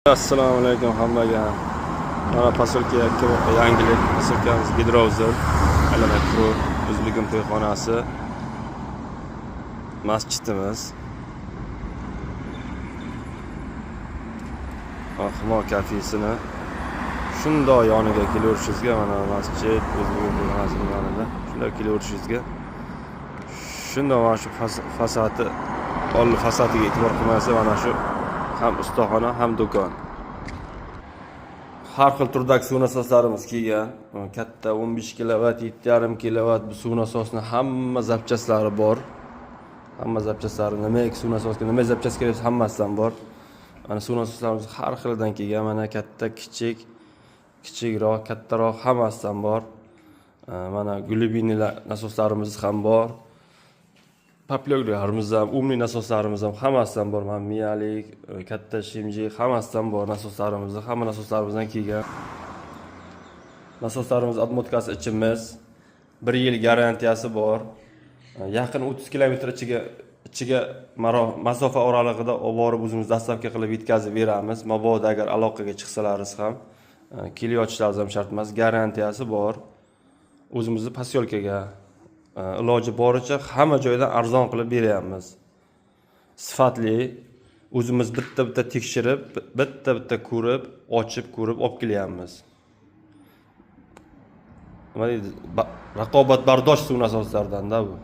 Assalomu alaykum hammaga. Mana posilka yangilik, posilkamiz Gidrouzer, Alamak Pro, O'zbekiston to'yxonasi, masjidimiz. Ahmo kafesini shundoq yoniga kelaverishingizga, mana masjid O'zbekiston to'yxonasining yonida. Shundoq kelaverishingizga. Shundoq mana shu fasadiga e'tibor qilmasa, mana shu ham ustaxona, ham do'kon. Har xil turdagi suv nasoslarimiz kelgan. Katta 15 kilovat, 7,5 kilovat bu suv nasosning hamma zapchaslari bor. Hamma zapchaslari nimaga suv nasosga, nima zapchas kerak, hammasidan bor. Mana suv nasoslarimiz har xildan kelgan. Mana katta, kichik, kichikroq, kattaroq hammasidan bor. Mana glubinli nasoslarimiz ham bor. Paplyoglarimiz ham, umli nasoslarimiz ham hammasidan bor. Mana miyalik, katta shimjik hammasidan bor nasoslarimiz, hamma nasoslarimizdan kelgan. Nasoslarimiz odmotkasi ichimiz, 1 yil garantiyasi bor. Yaqin 30 kilometr ichiga masofa oralig'ida olib borib o'zimiz dastavka qilib yetkazib beramiz. Mabodo agar aloqaga chiqsalaringiz ham kelayotishlarimiz ham shart emas, garantiyasi bor. O'zimizni posyolkaga iloji boricha hamma joydan arzon qilib beryapmiz. Sifatli, o'zimiz bitta tekshirib, bitta ko'rib, ochib ko'rib olib kelyapmiz. Nima deydi? Raqobatbardosh suv nasoslaridan-da bu.